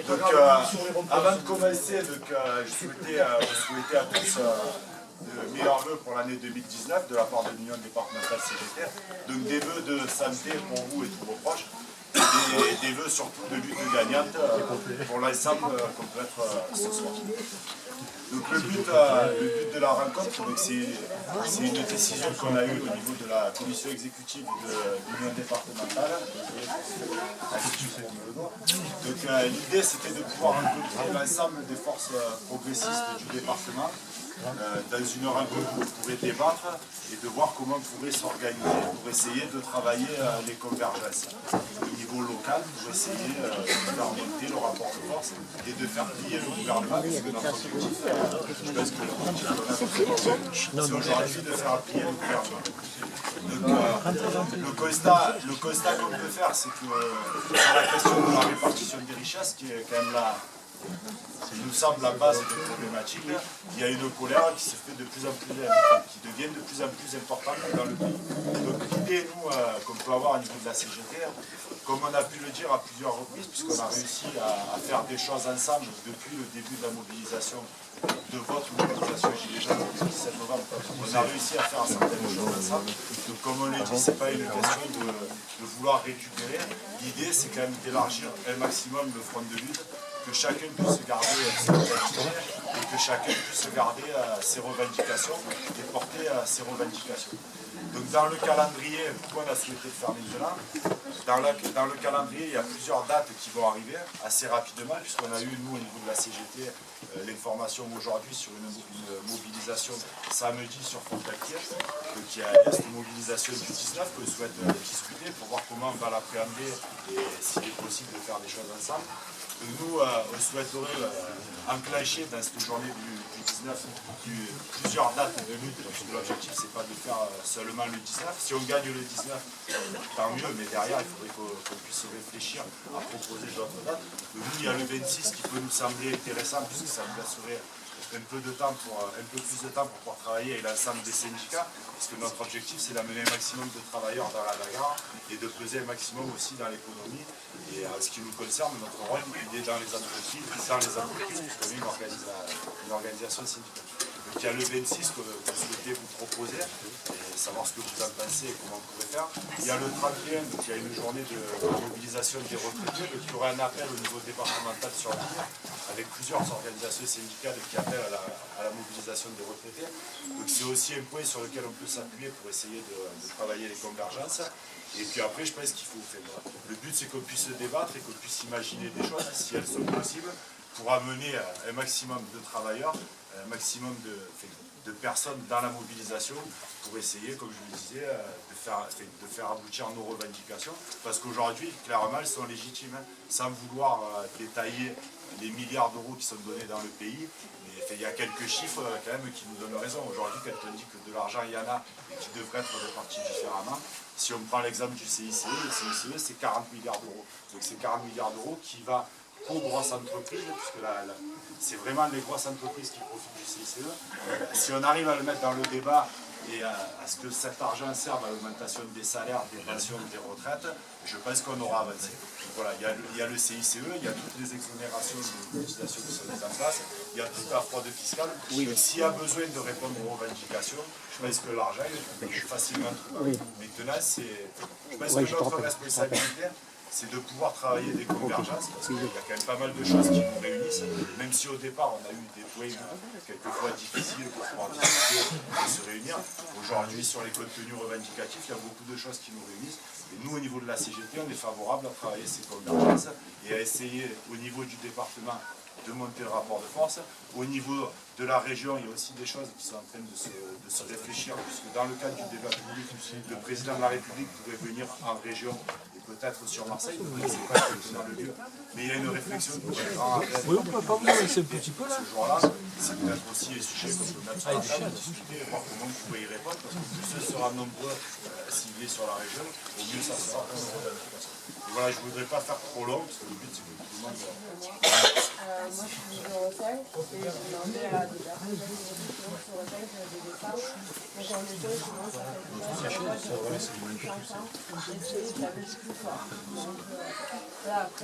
Donc, avant de commencer, je souhaitais à tous de meilleurs vœux pour l'année 2019 de la part de l'Union départementale CGT. Donc des vœux de santé pour vous et tous vos proches. Et des vœux surtout de lutte gagnante pour l'ensemble qu'on peut être ce soir. Donc le but de la rencontre, c'est une décision qu'on a eue au niveau de la commission exécutive de l'Union départementale. Donc l'idée c'était de pouvoir rencontrer l'ensemble des forces progressistes du département dans une rencontre où on pourrait débattre et de voir comment on pourrait s'organiser pour essayer de travailler les convergences au niveau local, pour essayer de faire monter le rapport de force et de faire plier le gouvernement, parce que notre objectif, je pense que c'est aujourd'hui de faire plier le gouvernement. Donc, le constat qu'on peut faire, c'est que sur la question de la répartition des richesses, qui est quand même là, il nous semble la base de la problématique, il y a une colère qui se fait de plus en plus, qui devient de plus en plus importante dans le pays. Donc l'idée, nous, qu'on peut avoir au niveau de la CGT, comme on a pu le dire à plusieurs reprises, puisqu'on a réussi à faire des choses ensemble depuis le début de la mobilisation, de votre mobilisation Gilets jaunes le 17 novembre, on a réussi à faire certaines choses ensemble. Donc comme on l'a dit, ce n'est pas une question de vouloir récupérer. L'idée, c'est quand même d'élargir un maximum le front de lutte, que chacun puisse garder ses identités et que chacun puisse garder ses revendications et porter ses revendications. Donc dans le calendrier, pourquoi on a souhaité le faire maintenant? Dans le calendrier, il y a plusieurs dates qui vont arriver assez rapidement, puisqu'on a eu, nous, au niveau de la CGT, l'information aujourd'hui sur une mobilisation samedi sur Fontaquier. Donc il y a cette mobilisation du 19 que je souhaite discuter pour voir comment on va l'appréhender et s'il est possible de faire des choses ensemble. Nous, on souhaiterait enclencher dans cette journée du 19 plusieurs dates de lutte, puisque l'objectif c'est pas de faire seulement le 19. Si on gagne le 19, tant mieux, mais derrière il faudrait qu'on puisse réfléchir à proposer d'autres dates. Nous, il y a le 26 qui peut nous sembler intéressant, puisque ça nous laisserait un peu plus de temps pour pouvoir travailler avec l'ensemble des syndicats, puisque notre objectif c'est d'amener un maximum de travailleurs dans la bagarre et de peser un maximum aussi dans l'économie. Et en ce qui nous concerne, notre rôle il est dans les entreprises, puisqu'on est une organisation syndicale. Donc il y a le 26 que vous souhaitez vous proposer, et savoir ce que vous en pensez et comment on pourrait faire. Il y a le 31, donc il y a une journée de mobilisation des retraités, donc il y aura un appel au niveau départemental sur l'île, avec plusieurs organisations syndicales qui appellent à la mobilisation des retraités. Donc c'est aussi un point sur lequel on peut s'appuyer pour essayer de travailler les convergences. Et puis après, je pense qu'il faut faire. Le but, c'est qu'on puisse débattre et qu'on puisse imaginer des choses, si elles sont possibles, pour amener un maximum de travailleurs, un maximum de personnes dans la mobilisation, pour essayer, comme je vous le disais, de faire aboutir nos revendications. Parce qu'aujourd'hui, clairement, elles sont légitimes, sans vouloir détailler les milliards d'euros qui sont donnés dans le pays. Il y a quelques chiffres quand même qui nous donnent raison. Aujourd'hui, quand on dit que de l'argent, il y en a et qui devrait être réparti différemment, si on prend l'exemple du CICE, le CICE c'est 40 milliards d'euros. Donc c'est 40 milliards d'euros qui va aux grosses entreprises, puisque c'est vraiment les grosses entreprises qui profitent du CICE. Si on arrive à le mettre dans le débat et à ce que cet argent serve à l'augmentation des salaires, des pensions, des retraites, je pense qu'on aura avancé. Donc voilà, il y a le CICE, il y a toutes les exonérations de cotisations qui sont mises en place, il y a toute la fraude fiscale. Oui. Donc s'il y a besoin de répondre aux revendications, je pense que l'argent est facilement trouvable. Oui. Maintenant, je pense que notre responsabilité, c'est de pouvoir travailler des convergences, parce qu'il y a quand même pas mal de choses qui nous réunissent, même si au départ on a eu des points quelquefois difficiles pour pouvoir discuter et se réunir. Aujourd'hui, sur les contenus revendicatifs, il y a beaucoup de choses qui nous réunissent. Et nous, au niveau de la CGT, on est favorable à travailler ces convergences et à essayer, au niveau du département, de monter le rapport de force. Au niveau de la région, il y a aussi des choses qui sont en train de se réfléchir, puisque dans le cadre du débat public, le président de la République pourrait venir en région et peut-être sur Marseille, je ne sais pas dans le lieu, mais il y a une réflexion qui pourrait être en oui, on peut pas vous laisser un petit peu là. Ce jour-là, c'est peut-être aussi un sujet qu'on peut mettre sur la table, discuter et voir comment vous pouvez y répondre, parce que plus ce sera nombreux ciblés sur la région, au mieux ça sera pour nos revendications. Et voilà, je ne voudrais pas faire trop long, parce que le but c'est que tout le monde... Moi je suis numéro 5 et je demandais à des personnes sur le 5 des départs. Donc en effet, souvent ça fait des gens qui sont ensemble, essayer de la plus fort. Donc là après.